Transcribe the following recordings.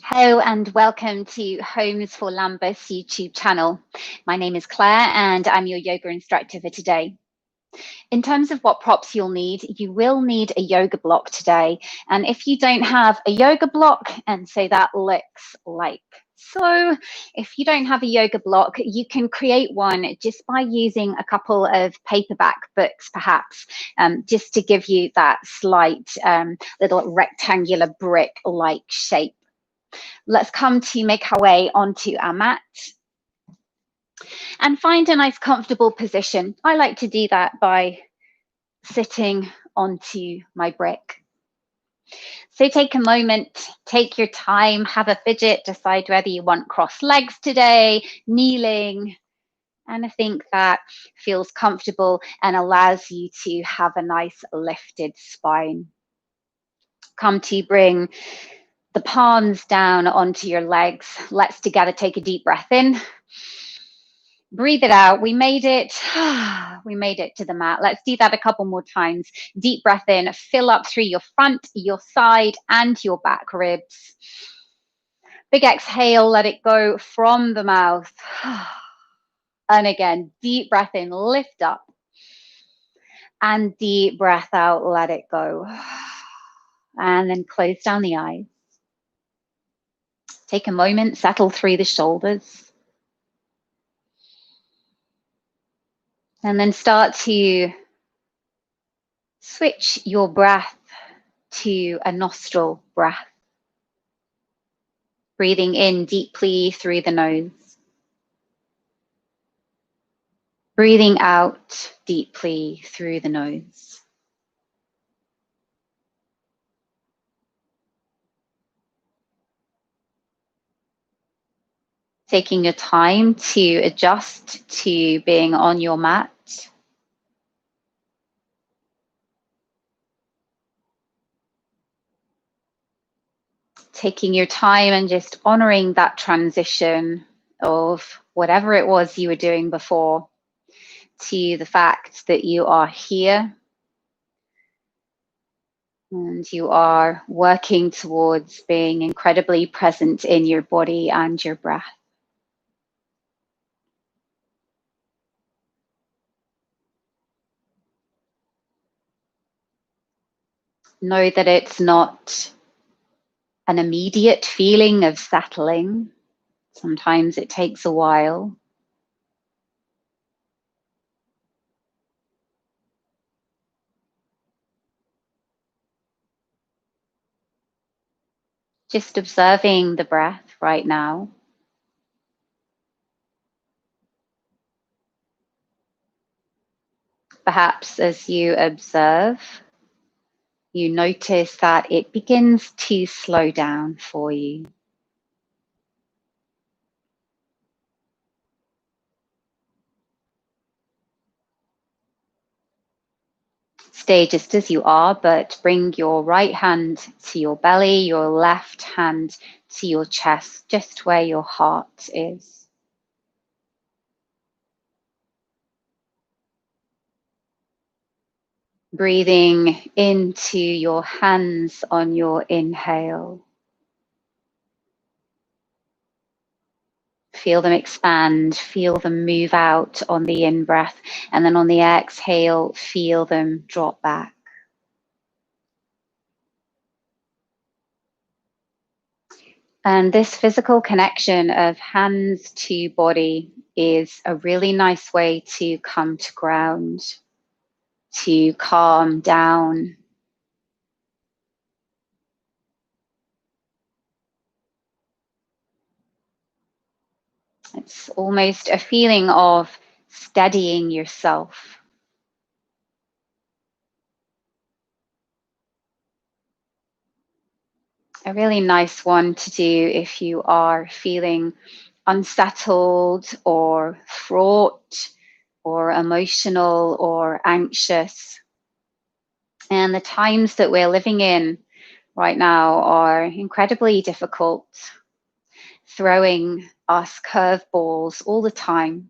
Hello and welcome to Homes for Lambus YouTube channel. My name is Claire and I'm your yoga instructor for today. In terms of what props you'll need, you will need a yoga block today. And if you don't have a yoga block, and so that looks like so, if you don't have a yoga block, you can create one just by using a couple of paperback books, perhaps, just to give you that slight little rectangular brick-like shape. Let's come to make our way onto our mat and find a nice comfortable position. I like to do that by sitting onto my brick. So take a moment, take your time, have a fidget, decide whether you want crossed legs today, kneeling, anything that feels comfortable and allows you to have a nice lifted spine. Come to bring the palms down onto your legs. Let's together take a deep breath in. Breathe it out. We made it. We made it to the mat. Let's do that a couple more times. Deep breath in. Fill up through your front, your side, and your back ribs. Big exhale. Let it go from the mouth. And again, deep breath in. Lift up. And deep breath out. Let it go. And then close down the eyes. Take a moment. Settle through the shoulders. And then start to switch your breath to a nostril breath. Breathing in deeply through the nose. Breathing out deeply through the nose. Taking your time to adjust to being on your mat. Taking your time and just honoring that transition of whatever it was you were doing before to the fact that you are here and you are working towards being incredibly present in your body and your breath. Know that it's not an immediate feeling of settling. Sometimes it takes a while. Just observing the breath right now. Perhaps as you observe, you notice that it begins to slow down for you. Stay just as you are, but bring your right hand to your belly, your left hand to your chest, just where your heart is. Breathing into your hands on your inhale. Feel them expand, feel them move out on the in-breath, and then on the exhale, feel them drop back. And this physical connection of hands to body is a really nice way to come to ground, to calm down. It's almost a feeling of steadying yourself. A really nice one to do if you are feeling unsettled or fraught or emotional or anxious. And the times that we're living in right now are incredibly difficult, throwing us curveballs all the time.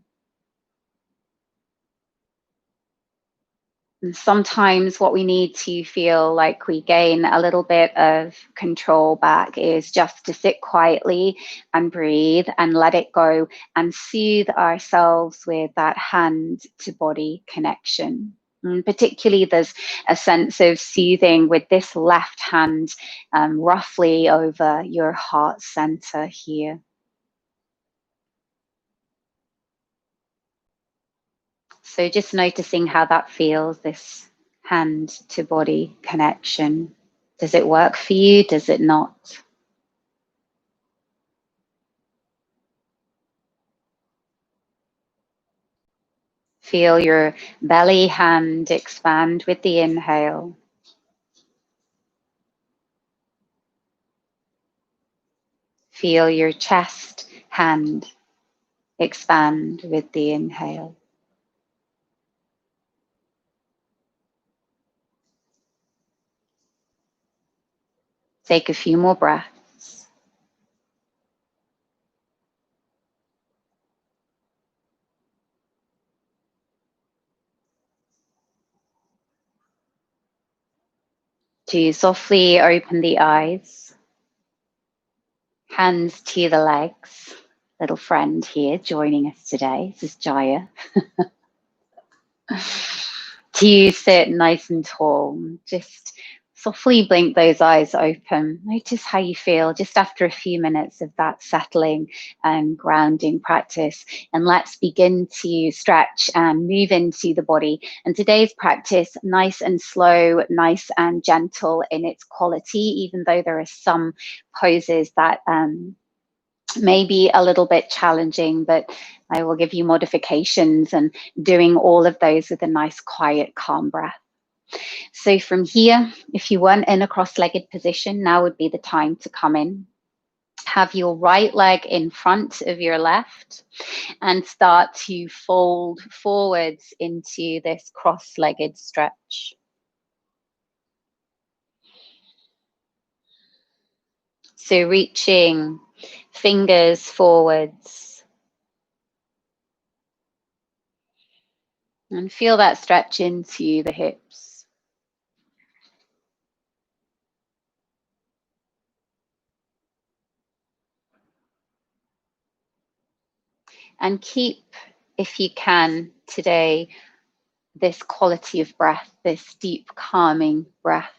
And sometimes what we need to feel like we gain a little bit of control back is just to sit quietly and breathe and let it go and soothe ourselves with that hand to body connection. And particularly, there's a sense of soothing with this left hand roughly over your heart center here. So just noticing how that feels, this hand to body connection. Does it work for you? Does it not? Feel your belly hand expand with the inhale. Feel your chest hand expand with the inhale. Take a few more breaths. To softly open the eyes, hands to the legs. Little friend here joining us today. This is Jaya. To sit nice and tall. Just softly blink those eyes open. Notice how you feel just after a few minutes of that settling and grounding practice. And let's begin to stretch and move into the body. And today's practice, nice and slow, nice and gentle in its quality, even though there are some poses that may be a little bit challenging, but I will give you modifications and doing all of those with a nice, quiet, calm breath. So from here, if you weren't in a cross-legged position, now would be the time to come in. Have your right leg in front of your left and start to fold forwards into this cross-legged stretch. So reaching fingers forwards. And feel that stretch into the hips. And keep, if you can, today, this quality of breath, this deep, calming breath.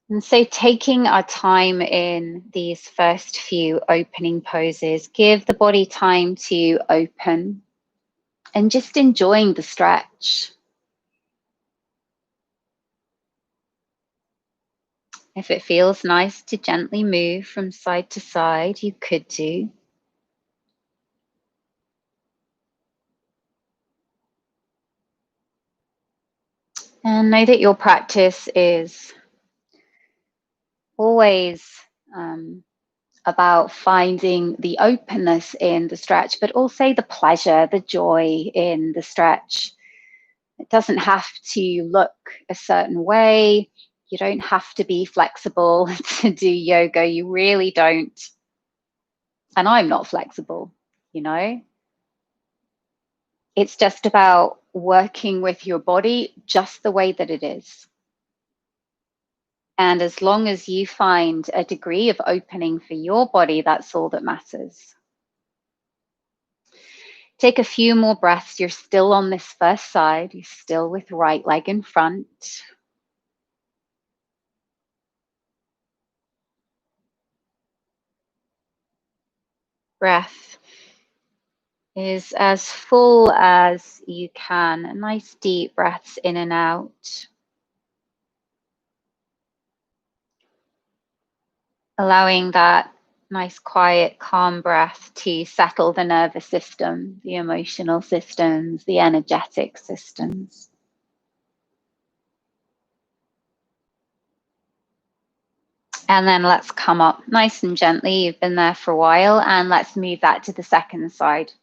And so taking our time in these first few opening poses, give the body time to open and just enjoying the stretch. If it feels nice to gently move from side to side, you could do. And know that your practice is always about finding the openness in the stretch, but also the pleasure, the joy in the stretch. It doesn't have to look a certain way. You don't have to be flexible to do yoga. You really don't. And I'm not flexible, you know. It's just about working with your body just the way that it is. And as long as you find a degree of opening for your body, that's all that matters. Take a few more breaths. You're still on this first side. You're still with right leg in front. Breath is as full as you can. Nice deep breaths in and out. Allowing that nice, quiet, calm breath to settle the nervous system, the emotional systems, the energetic systems. And then let's come up nice and gently. You've been there for a while, and let's move that to the second side.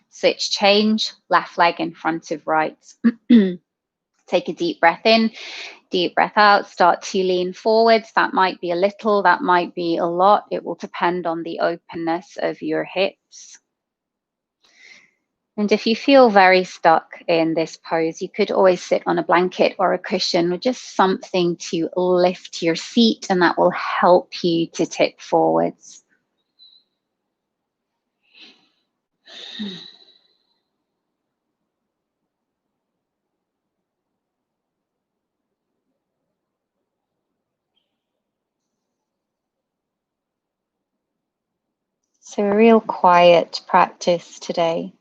Switch change, left leg in front of right. Take a deep breath in, deep breath out, start to lean forwards. That might be a little, that might be a lot. It will depend on the openness of your hips. And if you feel very stuck in this pose, you could always sit on a blanket or a cushion or just something to lift your seat, and that will help you to tip forwards. So a real quiet practice today.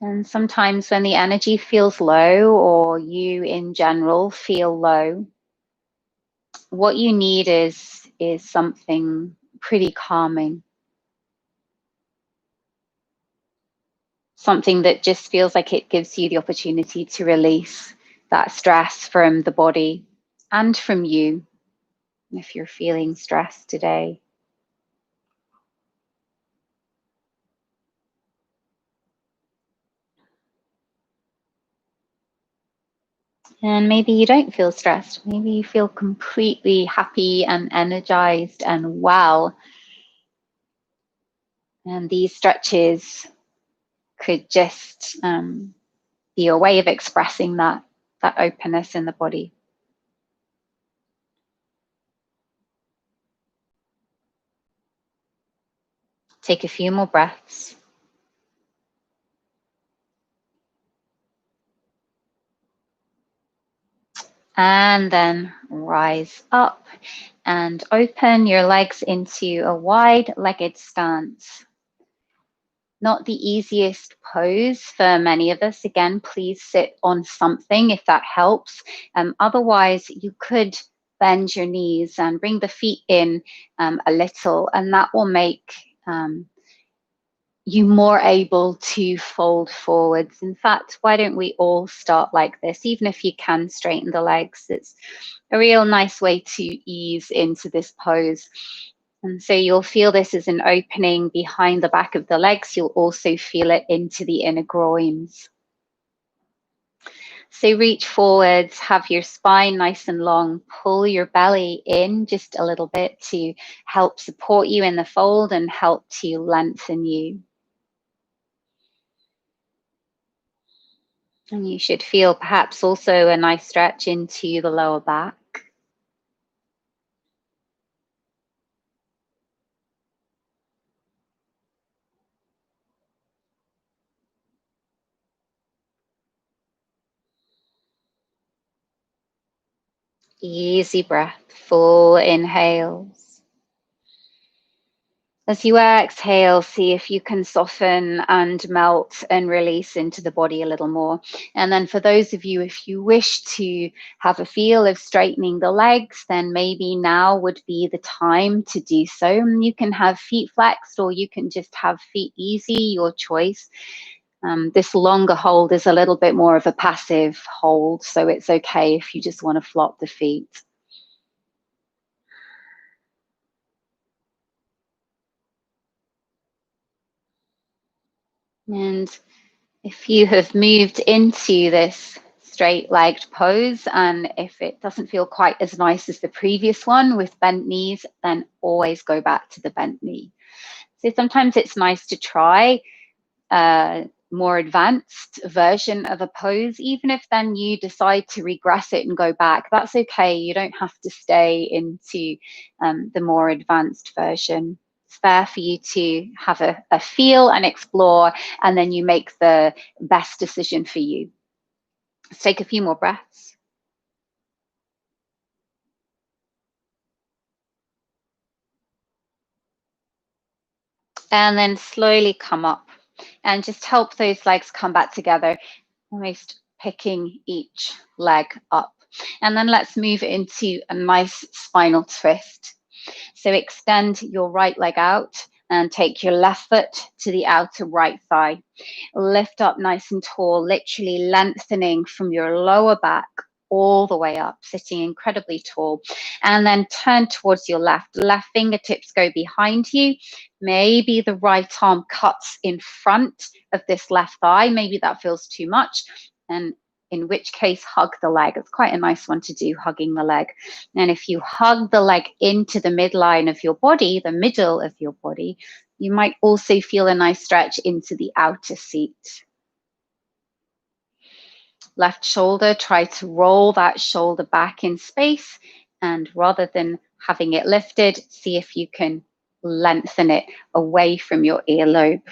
And sometimes when the energy feels low, or you in general feel low, what you need is something pretty calming. Something that just feels like it gives you the opportunity to release that stress from the body and from you if you're feeling stressed today. And maybe you don't feel stressed. Maybe you feel completely happy and energized and well. And these stretches could just be a way of expressing that openness in the body. Take a few more breaths. And then rise up and open your legs into a wide-legged stance. Not the easiest pose for many of us. Again, please sit on something if that helps. Otherwise, you could bend your knees and bring the feet in a little, and that will make you more able to fold forwards. In fact, why don't we all start like this? Even if you can straighten the legs, it's a real nice way to ease into this pose. And so you'll feel this as an opening behind the back of the legs. You'll also feel it into the inner groins. So reach forwards, have your spine nice and long, pull your belly in just a little bit to help support you in the fold and help to lengthen you. And you should feel perhaps also a nice stretch into the lower back. Easy breath, full inhales. As you exhale, see if you can soften and melt and release into the body a little more. And then for those of you, if you wish to have a feel of straightening the legs, then maybe now would be the time to do so. You can have feet flexed or you can just have feet easy, your choice. This longer hold is a little bit more of a passive hold, so it's okay if you just want to flop the feet. And if you have moved into this straight-legged pose, and if it doesn't feel quite as nice as the previous one with bent knees, then always go back to the bent knee. So sometimes it's nice to try a more advanced version of a pose, even if then you decide to regress it and go back. That's okay. You don't have to stay into the more advanced version. It's there for you to have a feel and explore, and then you make the best decision for you. Let's take a few more breaths. And then slowly come up and just help those legs come back together, almost picking each leg up. And then let's move into a nice spinal twist. So extend your right leg out and take your left foot to the outer right thigh. Lift up nice and tall, literally lengthening from your lower back all the way up, sitting incredibly tall. And then turn towards your left. Left fingertips go behind you. Maybe the right arm cuts in front of this left thigh. Maybe that feels too much. And in which case, hug the leg. It's quite a nice one to do, hugging the leg. And if you hug the leg into the midline of your body, the middle of your body, You might also feel a nice stretch into the outer seat. Left shoulder, try to roll that shoulder back in space, and rather than having it lifted, see if you can lengthen it away from your earlobe.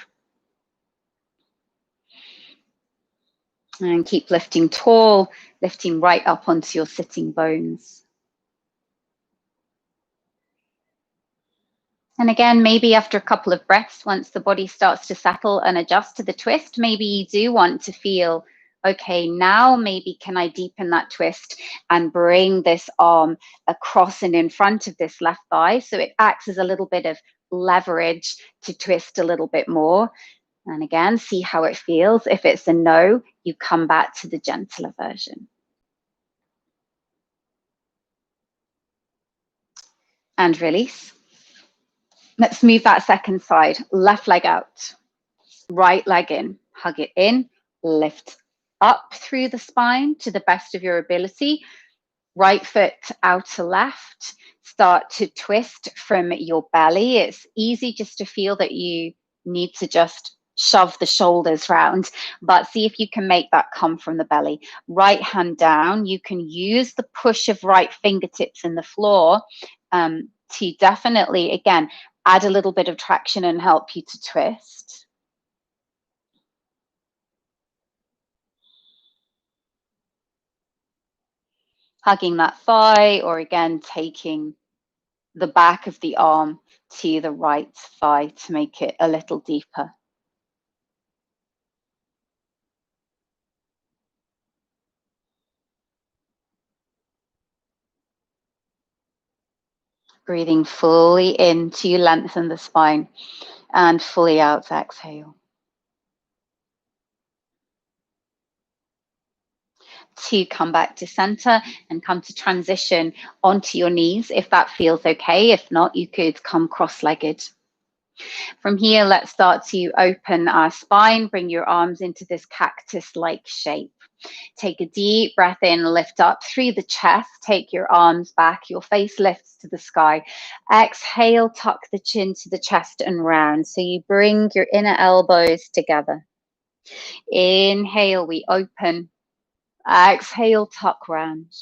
And keep lifting tall, lifting right up onto your sitting bones. And again, maybe after a couple of breaths, once the body starts to settle and adjust to the twist, maybe you do want to feel, okay, now maybe can I deepen that twist and bring this arm across and in front of this left thigh, so it acts as a little bit of leverage to twist a little bit more. And again, see how it feels. If it's a no, you come back to the gentler version. And release. Let's move that second side. Left leg out, right leg in, hug it in, lift up through the spine to the best of your ability. Right foot out to left, start to twist from your belly. It's easy just to feel that you need to just shove the shoulders round, but see if you can make that come from the belly. Right hand down, you can use the push of right fingertips in the floor to definitely, again, add a little bit of traction and help you to twist. Hugging that thigh, or again, taking the back of the arm to the right thigh to make it a little deeper. Breathing fully in to lengthen the spine, and fully out to exhale. To come back to center and come to transition onto your knees if that feels okay. If not, you could come cross-legged. From here, let's start to open our spine, bring your arms into this cactus-like shape. Take a deep breath in, lift up through the chest, take your arms back, your face lifts to the sky. Exhale, tuck the chin to the chest and round. So you bring your inner elbows together. Inhale, we open. Exhale, tuck round.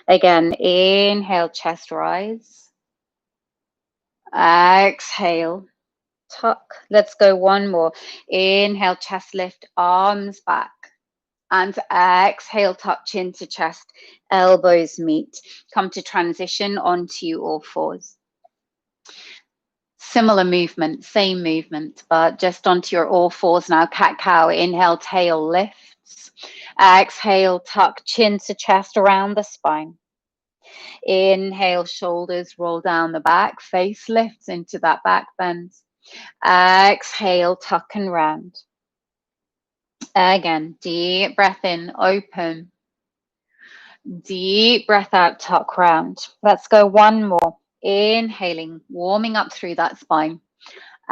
Again, inhale, chest rise. Exhale, tuck. Let's go one more. Inhale, chest lift, arms back. And exhale, tuck chin to chest, elbows meet. Come to transition onto all fours. Similar movement, same movement, but just onto your all fours now. Cat-cow, inhale, tail lifts. Exhale, tuck chin to chest around the spine. Inhale, shoulders roll down the back, face lifts into that back bend. Exhale, tuck and round. Again, deep breath in, open. Deep breath out, tuck round. Let's go one more. Inhaling, warming up through that spine.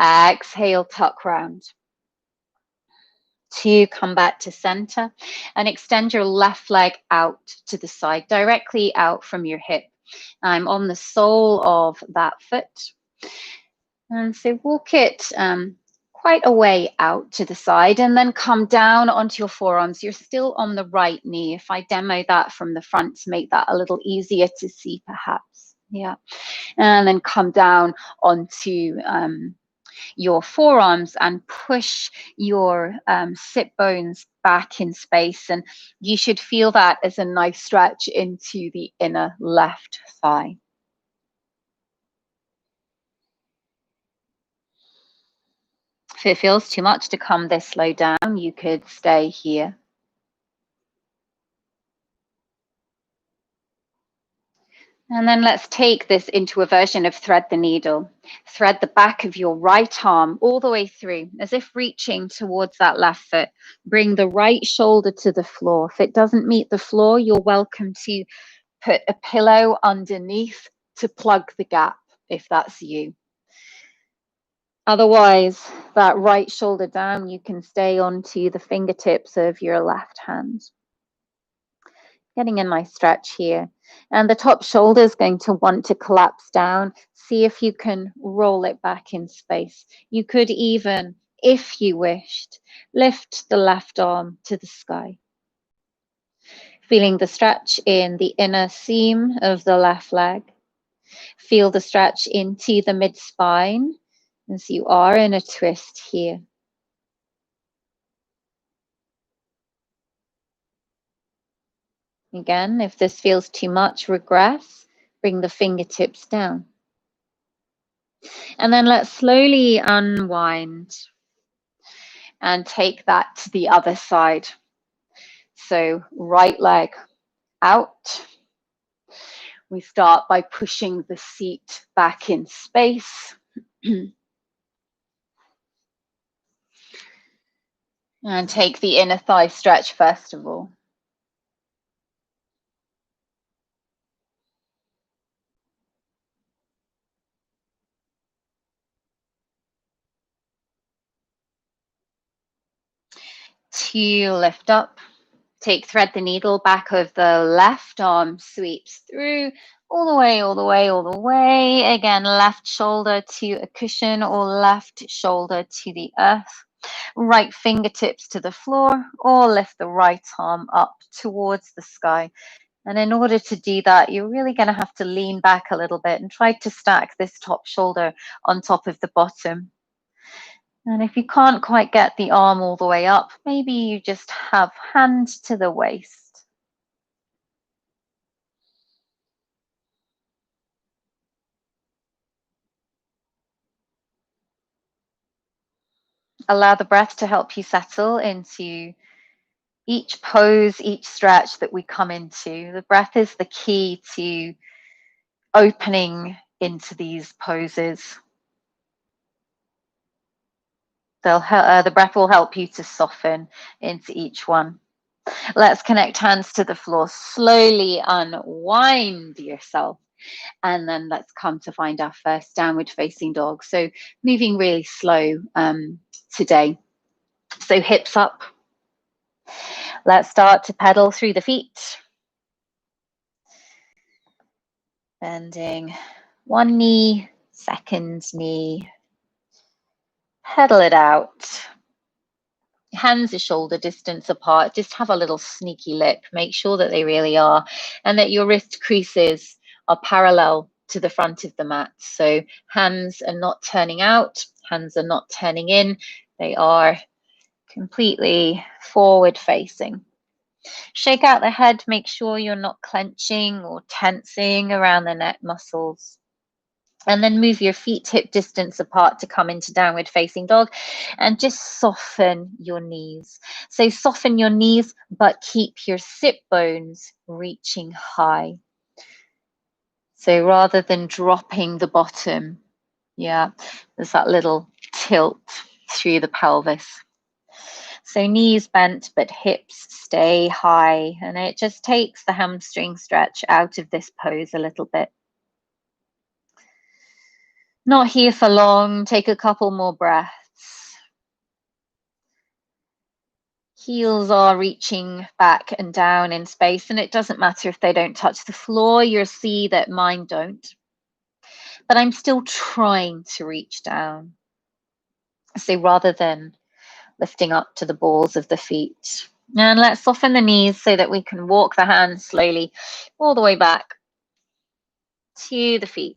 Exhale, tuck round. To come back to center and extend your left leg out to the side, directly out from your hip. I'm on the sole of that foot. And so walk it quite a way out to the side and then come down onto your forearms. You're still on the right knee. If I demo that from the front to make that a little easier to see perhaps. Yeah. And then come down onto your forearms and push your sit bones back in space. And you should feel that as a nice stretch into the inner left thigh. If it feels too much to come this low down, you could stay here. And then let's take this into a version of thread the needle. Thread the back of your right arm all the way through, as if reaching towards that left foot. Bring the right shoulder to the floor. If it doesn't meet the floor, you're welcome to put a pillow underneath to plug the gap, if that's you. Otherwise, that right shoulder down, you can stay onto the fingertips of your left hand. Getting a nice stretch here. And the top shoulder is going to want to collapse down. See if you can roll it back in space. You could even, if you wished, lift the left arm to the sky. Feeling the stretch in the inner seam of the left leg. Feel the stretch into the mid-spine as you are in a twist here. Again, if this feels too much, regress, bring the fingertips down. And then let's slowly unwind and take that to the other side. So right leg out. We start by pushing the seat back in space. And take the inner thigh stretch first of all. To lift up. Take thread the needle, back of the left arm sweeps through all the way, all the way, all the way. Again, left shoulder to a cushion or left shoulder to the earth. Right fingertips to the floor or lift the right arm up towards the sky. And in order to do that, you're really going to have to lean back a little bit and try to stack this top shoulder on top of the bottom. And if you can't quite get the arm all the way up, maybe you just have hand to the waist. Allow the breath to help you settle into each pose, each stretch that we come into. The breath is the key to opening into these poses. The breath will help you to soften into each one. Let's connect hands to the floor. Slowly unwind yourself. And then let's come to find our first downward facing dog. So moving really slow today. So hips up. Let's start to pedal through the feet. Bending one knee, second knee. Pedal it out. Hands are shoulder distance apart. Just have a little sneaky lip. Make sure that they really are. And that your wrist creases are parallel to the front of the mat. So hands are not turning out. Hands are not turning in. They are completely forward facing. Shake out the head. Make sure you're not clenching or tensing around the neck muscles. And then move your feet hip distance apart to come into downward facing dog and just soften your knees. So soften your knees, but keep your sit bones reaching high. So rather than dropping the bottom, yeah, there's that little tilt through the pelvis. So knees bent, but hips stay high. And it just takes the hamstring stretch out of this pose a little bit. Not here for long. Take a couple more breaths. Heels are reaching back and down in space, and it doesn't matter if they don't touch the floor. You'll see that mine don't. But I'm still trying to reach down. So rather than lifting up to the balls of the feet. And let's soften the knees so that we can walk the hands slowly all the way back to the feet.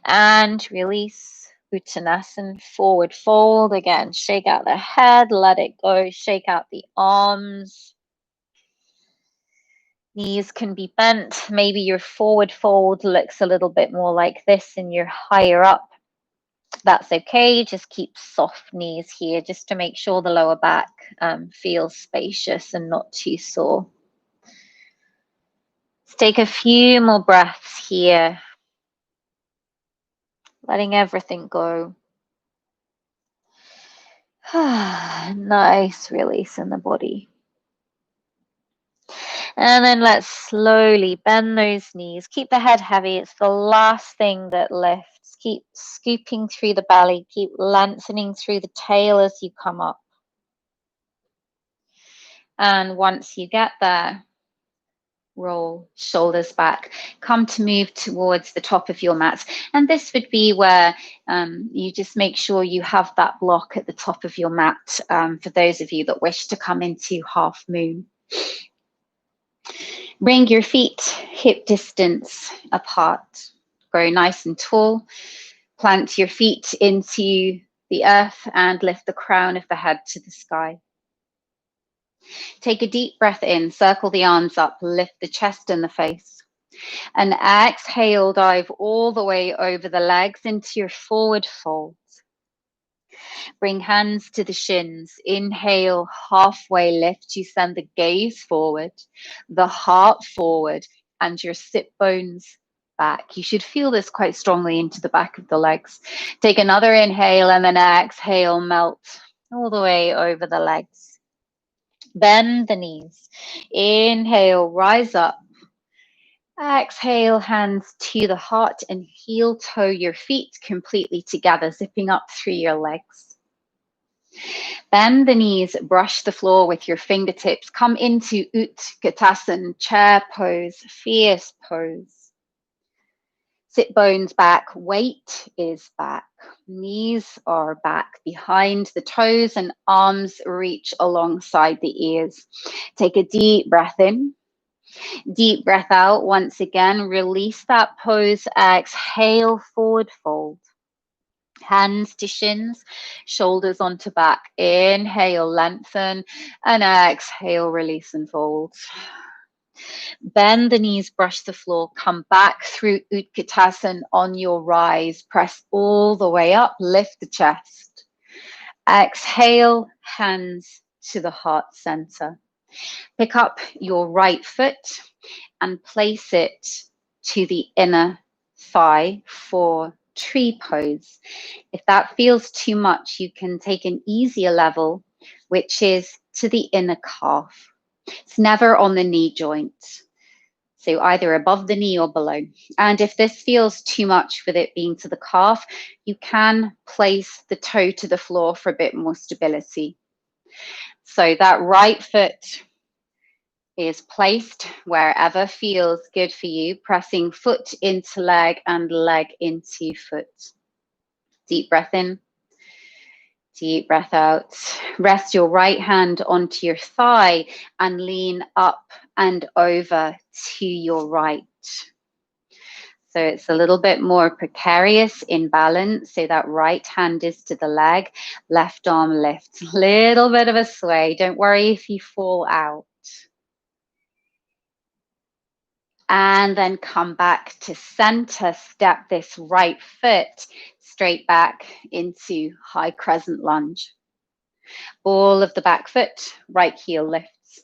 And release. Uttanasana, forward fold. Again, shake out the head, let it go. Shake out the arms. Knees can be bent. Maybe your forward fold looks a little bit more like this and you're higher up. That's okay. Just keep soft knees here just to make sure the lower back feels spacious and not too sore. Let's take a few more breaths here. Letting everything go. Nice release in the body. And then let's slowly bend those knees. Keep the head heavy. It's the last thing that lifts. Keep scooping through the belly. Keep lengthening through the tail as you come up. And once you get there, roll, shoulders back, come to move towards the top of your mat. And this would be where you just make sure you have that block at the top of your mat for those of you that wish to come into half moon. Bring your feet hip distance apart. Grow nice and tall. Plant your feet into the earth and lift the crown of the head to the sky. Take a deep breath in, circle the arms up, lift the chest and the face. And exhale, dive all the way over the legs into your forward fold. Bring hands to the shins. Inhale, halfway lift. You send the gaze forward, the heart forward, and your sit bones back. You should feel this quite strongly into the back of the legs. Take another inhale and then exhale, melt all the way over the legs. Bend the knees. Inhale, rise up. Exhale, hands to the heart and heel toe your feet completely together, zipping up through your legs. Bend the knees, brush the floor with your fingertips. Come into Utkatasana, chair pose, fierce pose. Sit bones back, weight is back. Knees are back behind the toes and arms reach alongside the ears. Take a deep breath in. Deep breath out. Once again, release that pose. Exhale, forward fold. Hands to shins, shoulders onto back. Inhale, lengthen, and exhale, release and fold. Bend the knees, brush the floor, come back through Utkatasana on your rise. Press all the way up, lift the chest. Exhale, hands to the heart center. Pick up your right foot and place it to the inner thigh for tree pose. If that feels too much, you can take an easier level, which is to the inner calf. It's never on the knee joint. So either above the knee or below. And if this feels too much with it being to the calf, you can place the toe to the floor for a bit more stability. So that right foot is placed wherever feels good for you, pressing foot into leg and leg into foot. Deep breath in, deep breath out. Rest your right hand onto your thigh and lean up and over to your right. So it's a little bit more precarious in balance. So that right hand is to the leg, left arm lifts. Little bit of a sway. Don't worry if you fall out. And then come back to center. Step this right foot straight back into high crescent lunge. Ball of the back foot, right heel lifts.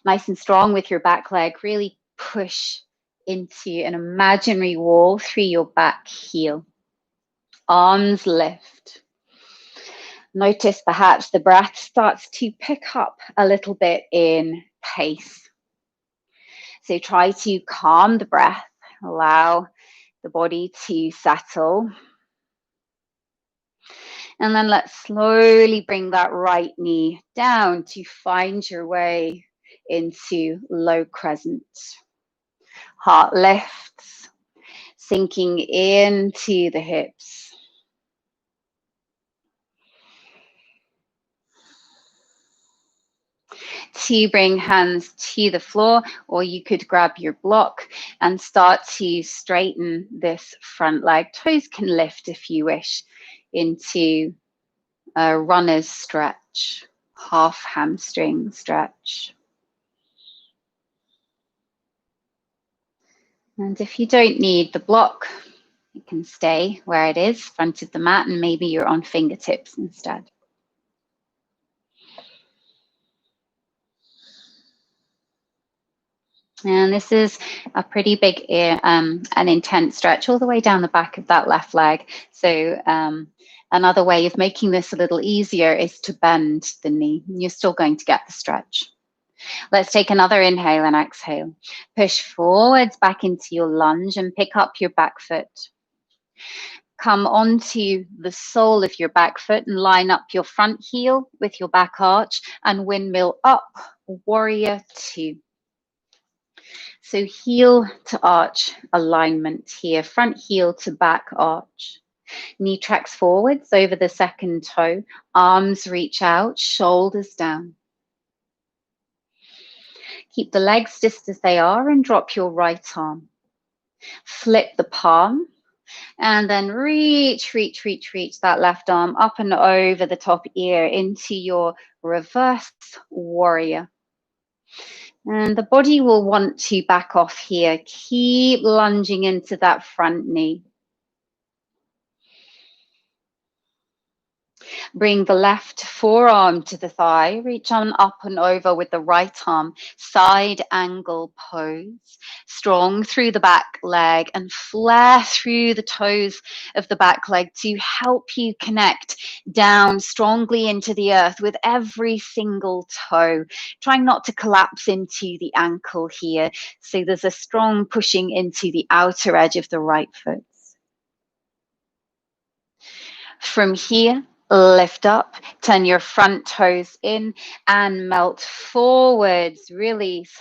Nice and strong with your back leg. Really push into an imaginary wall through your back heel. Arms lift. Notice perhaps the breath starts to pick up a little bit in pace. So try to calm the breath, allow the body to settle. And then let's slowly bring that right knee down to find your way into low crescent. Heart lifts, sinking into the hips. To bring hands to the floor, or you could grab your block and start to straighten this front leg. Toes can lift if you wish into a runner's stretch, half hamstring stretch. And if you don't need the block, you can stay where it is, front of the mat, and maybe you're on fingertips instead. And this is a pretty big and intense stretch all the way down the back of that left leg. So another way of making this a little easier is to bend the knee. You're still going to get the stretch. Let's take another inhale and exhale. Push forwards back into your lunge and pick up your back foot. Come onto the sole of your back foot and line up your front heel with your back arch and windmill up, warrior two. So heel to arch alignment here, front heel to back arch. Knee tracks forwards over the second toe, arms reach out, shoulders down. Keep the legs just as they are and drop your right arm. Flip the palm and then reach that left arm up and over the top ear into your reverse warrior. And the body will want to back off here. Keep lunging into that front knee. Bring the left forearm to the thigh. Reach on up and over with the right arm. Side angle pose. Strong through the back leg and flare through the toes of the back leg to help you connect down strongly into the earth with every single toe. Trying not to collapse into the ankle here. So there's a strong pushing into the outer edge of the right foot. From here, lift up, turn your front toes in and melt forwards. Release.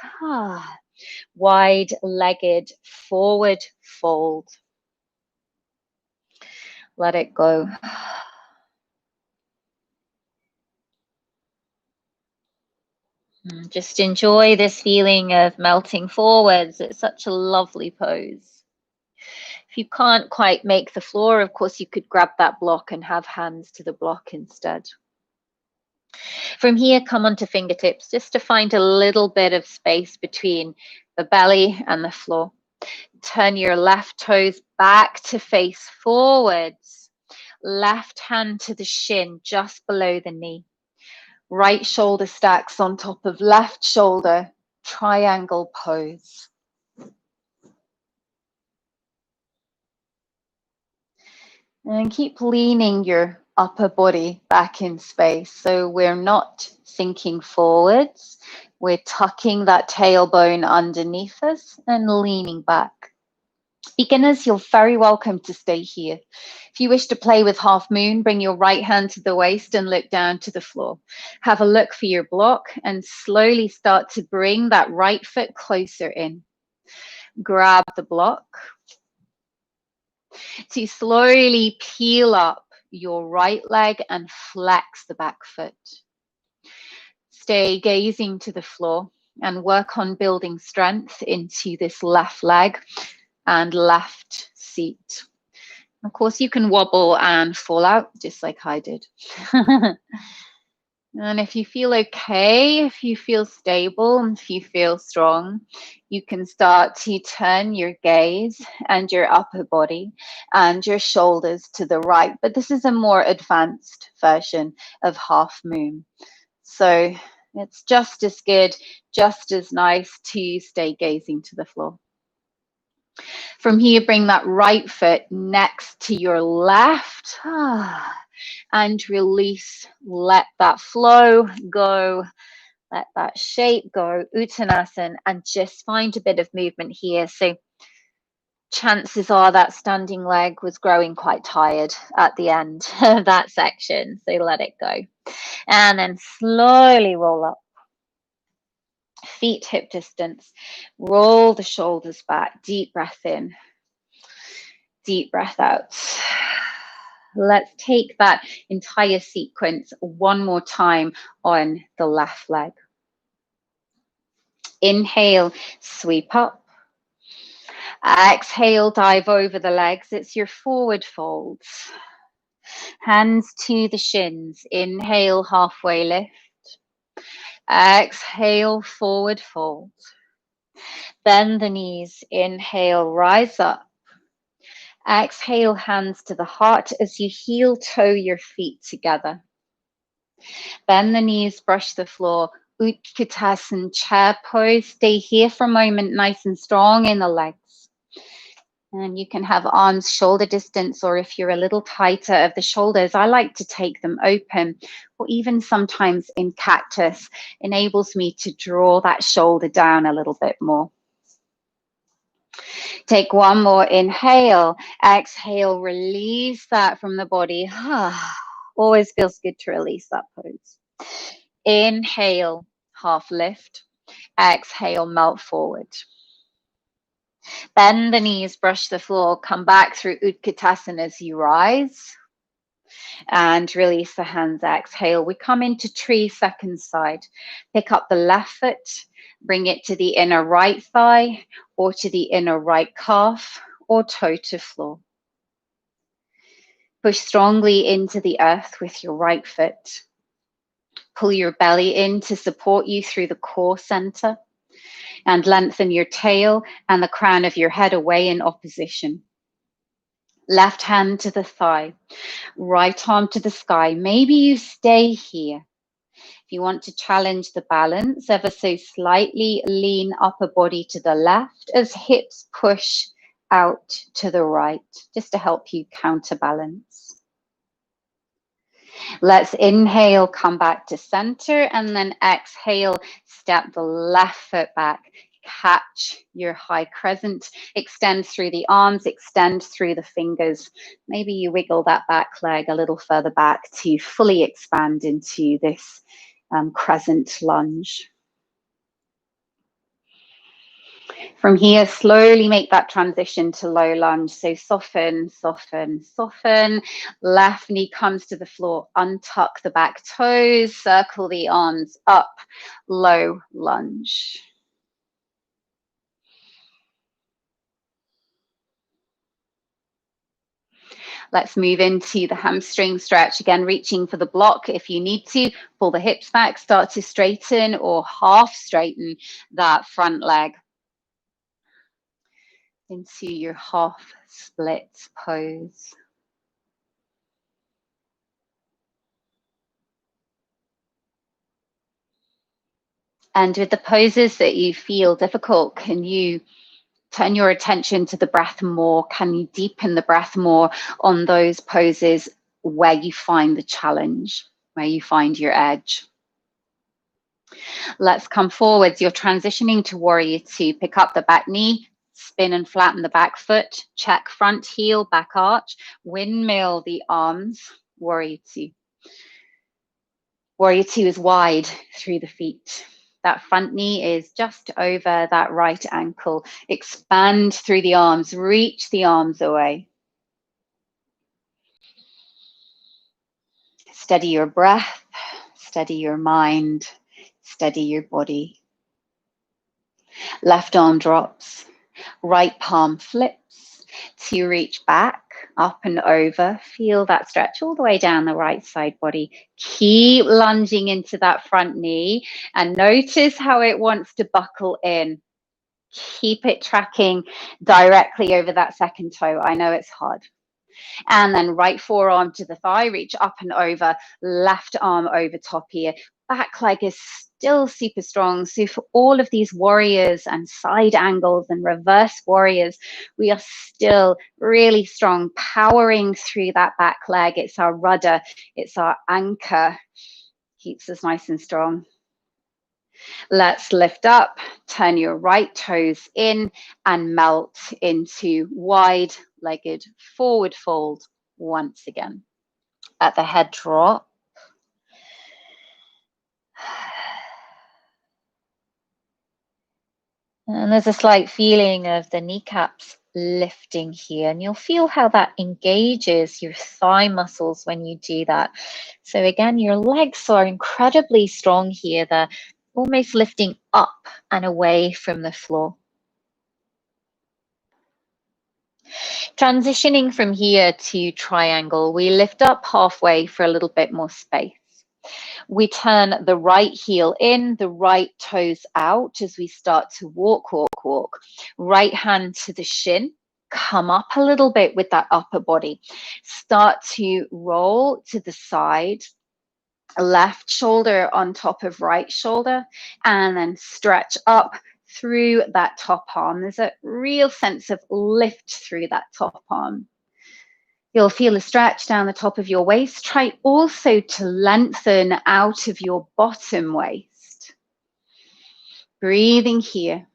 Wide-legged forward fold. Let it go. Just enjoy this feeling of melting forwards. It's such a lovely pose. If you can't quite make the floor, of course, you could grab that block and have hands to the block instead. From here, come onto fingertips just to find a little bit of space between the belly and the floor. Turn your left toes back to face forwards. Left hand to the shin just below the knee. Right shoulder stacks on top of left shoulder. Triangle pose. And keep leaning your upper body back in space. So we're not sinking forwards. We're tucking that tailbone underneath us and leaning back. Beginners, you're very welcome to stay here. If you wish to play with half moon, bring your right hand to the waist and look down to the floor. Have a look for your block and slowly start to bring that right foot closer in. Grab the block. To slowly peel up your right leg and flex the back foot. Stay gazing to the floor and work on building strength into this left leg and left seat. Of course, you can wobble and fall out just like I did. And if you feel okay, if you feel stable, and if you feel strong, you can start to turn your gaze and your upper body and your shoulders to the right. But this is a more advanced version of half moon. So it's just as good, just as nice to stay gazing to the floor. From here, bring that right foot next to your left. And release. Let that flow go. Let that shape go. Uttanasana. And just find a bit of movement here. So chances are that standing leg was growing quite tired at the end of that section. So let it go. And then slowly roll up. Feet hip distance. Roll the shoulders back. Deep breath in. Deep breath out. Let's take that entire sequence one more time on the left leg. Inhale, sweep up. Exhale, dive over the legs. It's your forward folds. Hands to the shins. Inhale, halfway lift. Exhale, forward fold. Bend the knees. Inhale, rise up. Exhale, hands to the heart as you heel toe your feet together. Bend the knees, brush the floor. Utkatasana, chair pose. Stay here for a moment, nice and strong in the legs. And you can have arms shoulder distance, or if you're a little tighter of the shoulders, I like to take them open, or even sometimes in cactus, enables me to draw that shoulder down a little bit more. Take one more inhale. Exhale, release that from the body. Always feels good to release that pose. Inhale, half lift. Exhale, melt forward. Bend the knees, brush the floor, come back through Utkatasana as you rise. And release the hands, exhale. We come into tree second side. Pick up the left foot, bring it to the inner right thigh or to the inner right calf or toe to floor. Push strongly into the earth with your right foot. Pull your belly in to support you through the core center and lengthen your tail and the crown of your head away in opposition. Left hand to the thigh, right arm to the sky. Maybe you stay here. If you want to challenge the balance, ever so slightly lean upper body to the left as hips push out to the right, just to help you counterbalance. Let's inhale, come back to center, and then exhale, step the left foot back. Catch your high crescent, extend through the arms, extend through the fingers. Maybe you wiggle that back leg a little further back to fully expand into this crescent lunge. From here, slowly make that transition to low lunge. So soften, soften, soften. Left knee comes to the floor. Untuck the back toes. Circle the arms up. Low lunge. Let's move into the hamstring stretch. Again, reaching for the block if you need to. Pull the hips back, start to straighten or half straighten that front leg into your half split pose. And with the poses that you feel difficult, can you turn your attention to the breath more? Can you deepen the breath more on those poses where you find the challenge, where you find your edge? Let's come forwards. You're transitioning to warrior two. Pick up the back knee, spin and flatten the back foot, check front heel, back arch, windmill the arms, warrior two. Warrior two is wide through the feet. That front knee is just over that right ankle. Expand through the arms, reach the arms away. Steady your breath, steady your mind, steady your body. Left arm drops, right palm flips to reach back, up and over. Feel that stretch all the way down the right side body. Keep lunging into that front knee and notice how it wants to buckle in. Keep it tracking directly over that second toe. I know it's hard. And then right forearm to the thigh, reach up and over, left arm over top here. Back leg is still super strong. So for all of these warriors and side angles and reverse warriors, we are still really strong, powering through that back leg. It's our rudder, it's our anchor, keeps us nice and strong. Let's lift up, turn your right toes in and melt into wide-legged forward fold once again. At the head drop. And there's a slight feeling of the kneecaps lifting here, and you'll feel how that engages your thigh muscles when you do that. So again, your legs are incredibly strong here. They're almost lifting up and away from the floor. Transitioning from here to triangle, we lift up halfway for a little bit more space. We turn the right heel in, the right toes out as we start to walk, walk, walk. Right hand to the shin. Come up a little bit with that upper body. Start to roll to the side. Left shoulder on top of right shoulder, and then stretch up through that top arm. There's a real sense of lift through that top arm. You'll feel a stretch down the top of your waist. Try also to lengthen out of your bottom waist. Breathing here.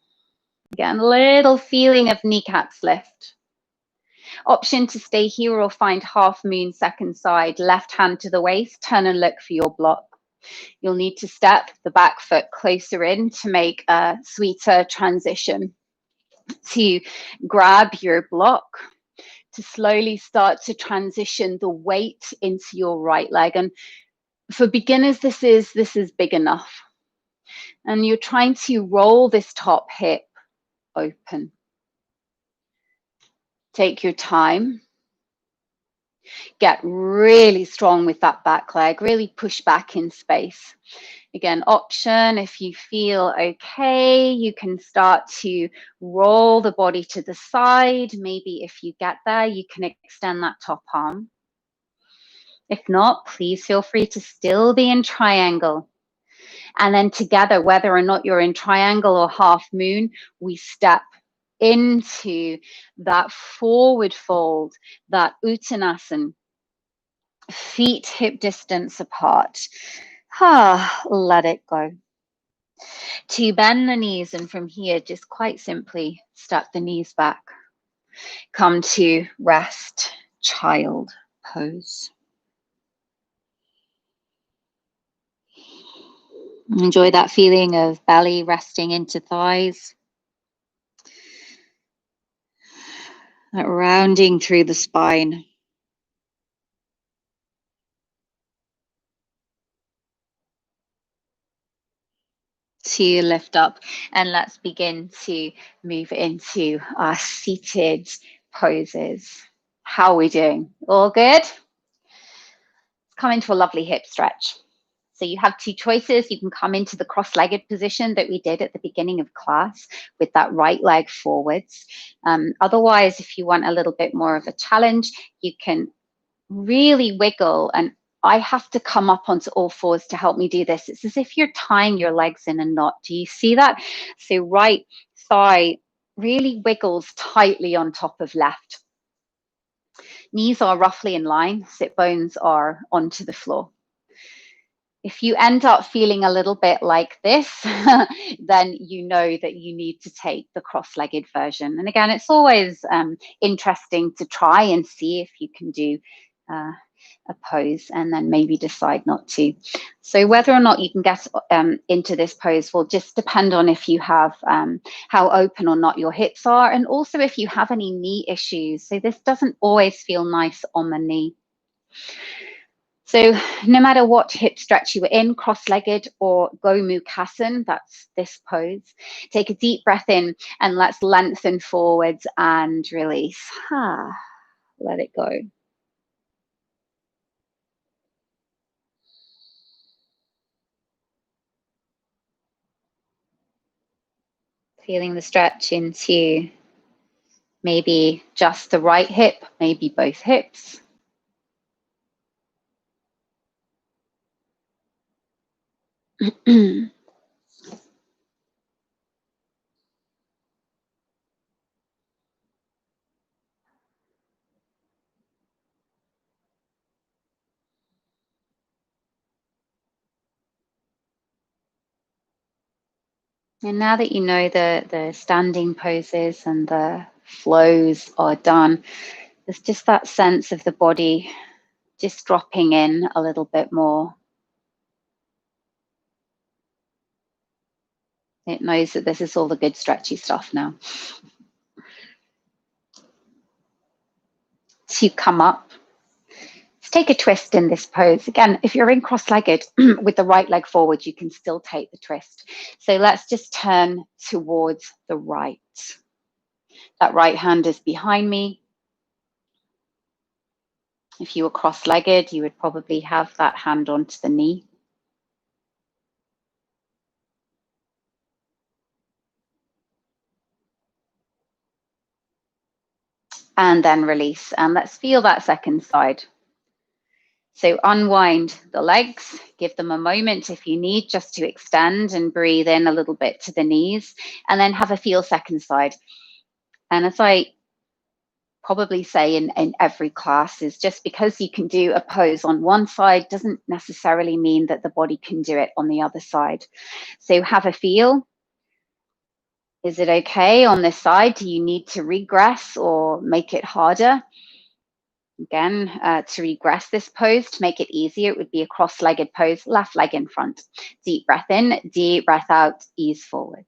Again, a little feeling of kneecaps lift. Option to stay here or find half moon second side. Left hand to the waist, turn and look for your block. You'll need to step the back foot closer in to make a sweeter transition. to grab your block, to slowly start to transition the weight into your right leg. And for beginners, this is big enough. And you're trying to roll this top hip open. Take your time. Get really strong with that back leg. Really push back in space. Again, option, if you feel okay, you can start to roll the body to the side. Maybe if you get there, you can extend that top arm. If not, please feel free to still be in triangle. And then together, whether or not you're in triangle or half moon, we step into that forward fold, that uttanasana, feet hip distance apart. Let it go. To bend the knees, and from here, just quite simply step the knees back. Come to rest, child pose. Enjoy that feeling of belly resting into thighs. That rounding through the spine. To lift up, and let's begin to move into our seated poses. How are we doing? All good? Let's come into a lovely hip stretch. So you have two choices. You can come into the cross-legged position that we did at the beginning of class with that right leg forwards. Otherwise, if you want a little bit more of a challenge, you can really wiggle, and I have to come up onto all fours to help me do this. It's as if you're tying your legs in a knot. Do you see that? So right thigh really wiggles tightly on top of left. Knees are roughly in line, sit bones are onto the floor. If you end up feeling a little bit like this, then you know that you need to take the cross-legged version. And again, it's always interesting to try and see if you can do a pose and then maybe decide not to. So whether or not you can get into this pose will just depend on if you have how open or not your hips are, and also if you have any knee issues. So this doesn't always feel nice on the knee. So no matter what hip stretch you were in, cross-legged or Gomukhasana, that's this pose, take a deep breath in and let's lengthen forwards and release. Let it go. Feeling the stretch into maybe just the right hip, maybe both hips. And now that you know the standing poses and the flows are done, there's just that sense of the body just dropping in a little bit more. It knows that this is all the good stretchy stuff now. So you come up. Let's take a twist in this pose. Again, if you're in cross-legged with the right leg forward, you can still take the twist. So let's just turn towards the right. That right hand is behind me. If you were cross-legged, you would probably have that hand onto the knee. And then release. And let's feel that second side. So unwind the legs, give them a moment if you need just to extend and breathe in a little bit to the knees, and then have a feel second side. And as I probably say in every class, is just because you can do a pose on one side doesn't necessarily mean that the body can do it on the other side. So have a feel. Is it okay on this side? Do you need to regress or make it harder? Again, to regress this pose, to make it easier, it would be a cross-legged pose, left leg in front. Deep breath in, deep breath out, ease forwards.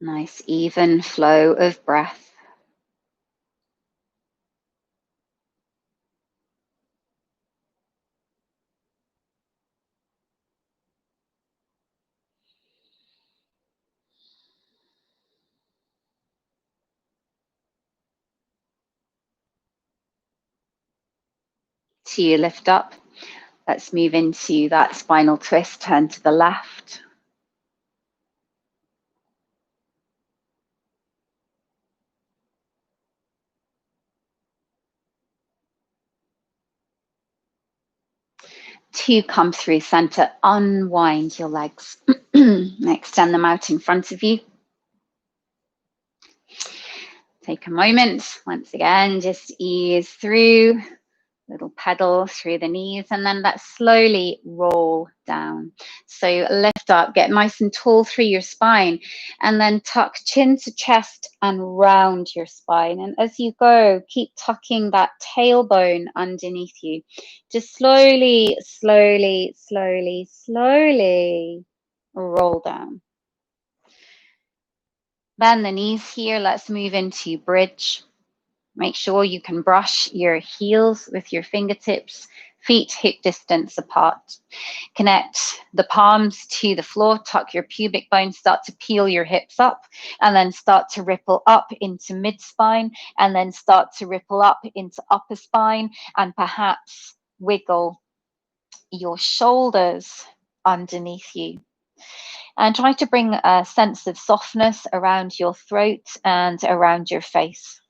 Nice even flow of breath. So you lift up. Let's move into that spinal twist, turn to the left. Two, come through center, unwind your legs. Extend them out in front of you. Take a moment, once again, just ease through. Little pedal through the knees, and then that slowly roll down. So lift up, get nice and tall through your spine, and then tuck chin to chest and round your spine. And as you go, keep tucking that tailbone underneath you. Just slowly, slowly, slowly, slowly roll down. Bend the knees here. Let's move into bridge. Make sure you can brush your heels with your fingertips, feet hip distance apart. Connect the palms to the floor, tuck your pubic bone, start to peel your hips up, and then start to ripple up into mid-spine, and then start to ripple up into upper spine, and perhaps wiggle your shoulders underneath you. And try to bring a sense of softness around your throat and around your face.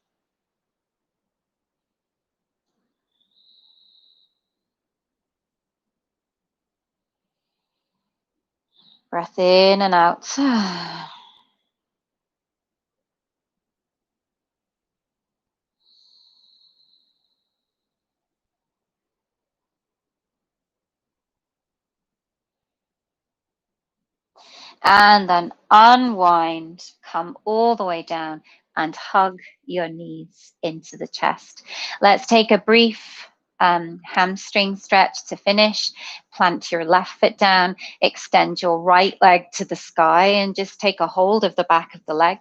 Breath in and out. And then unwind, come all the way down and hug your knees into the chest. Let's take a brief hamstring stretch to finish. Plant your left foot down, extend your right leg to the sky, and just take a hold of the back of the leg.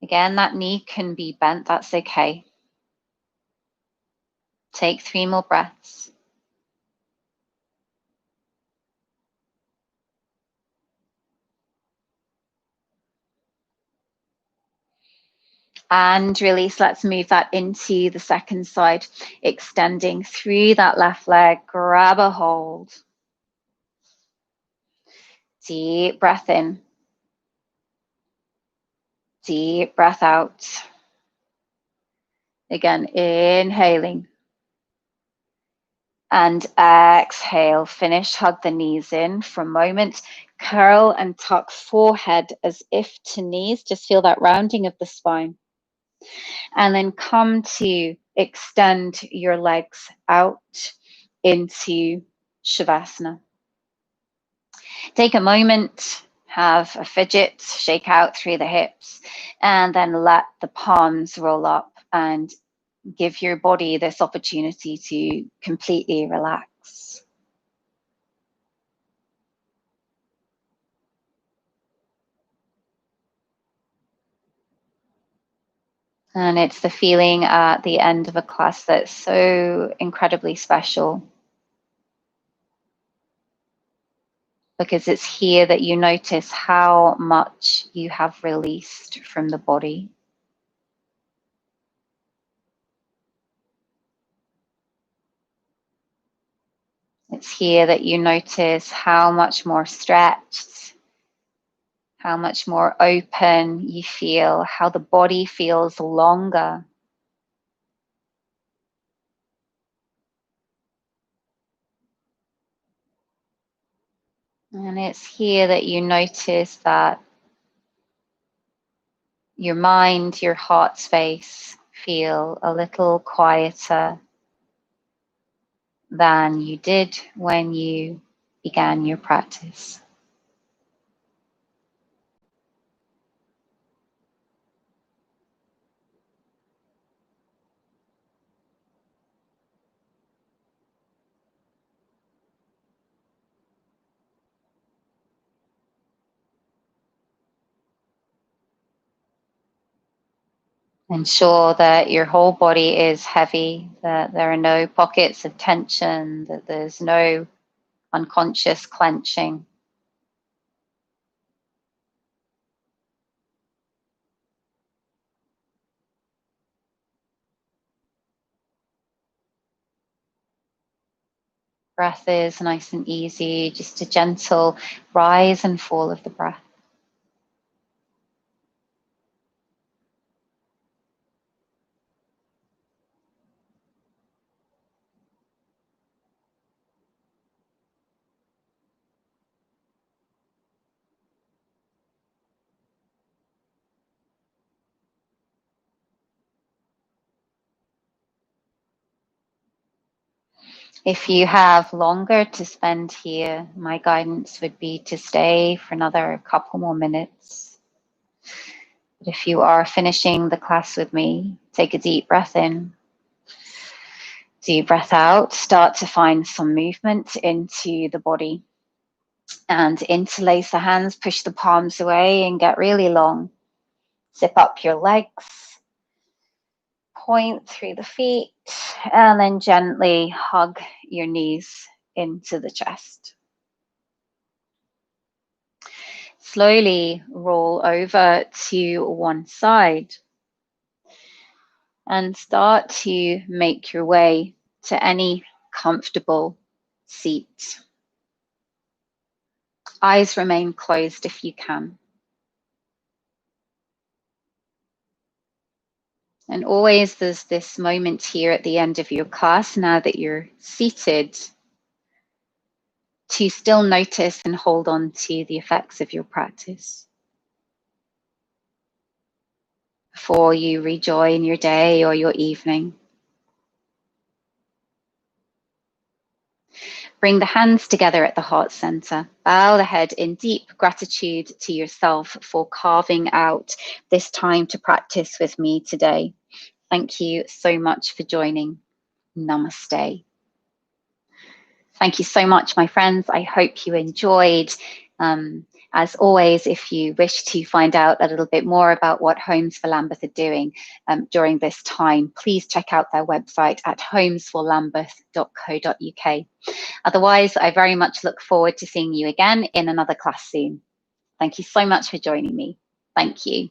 Again, that knee can be bent, that's okay. Take 3 more breaths. And release. Let's move that into the second side, extending through that left leg. Grab a hold. Deep breath in. Deep breath out. Again, inhaling. And exhale. Finish. Hug the knees in for a moment. Curl and tuck forehead as if to knees. Just feel that rounding of the spine. And then come to extend your legs out into Shavasana. Take a moment, have a fidget, shake out through the hips, and then let the palms roll up and give your body this opportunity to completely relax. And it's the feeling at the end of a class that's so incredibly special, because it's here that you notice how much you have released from the body. It's here that you notice how much more stretched, how much more open you feel, how the body feels longer. And it's here that you notice that your mind, your heart space feel a little quieter than you did when you began your practice. Ensure that your whole body is heavy, that there are no pockets of tension, that there's no unconscious clenching. Breath is nice and easy, just a gentle rise and fall of the breath. If you have longer to spend here, my guidance would be to stay for another couple more minutes. But if you are finishing the class with me, take a deep breath in. Deep breath out. Start to find some movement into the body. And interlace the hands, push the palms away and get really long. Zip up your legs. Point through the feet and then gently hug your knees into the chest. Slowly roll over to one side and start to make your way to any comfortable seat. Eyes remain closed if you can. And always there's this moment here at the end of your class, now that you're seated, to still notice and hold on to the effects of your practice before you rejoin your day or your evening. Bring the hands together at the heart center. Bow the head in deep gratitude to yourself for carving out this time to practice with me today. Thank you so much for joining. Namaste. Thank you so much, my friends. I hope you enjoyed. As always, if you wish to find out a little bit more about what Homes for Lambeth are doing during this time, please check out their website at homesforlambeth.co.uk. Otherwise, I very much look forward to seeing you again in another class soon. Thank you so much for joining me. Thank you.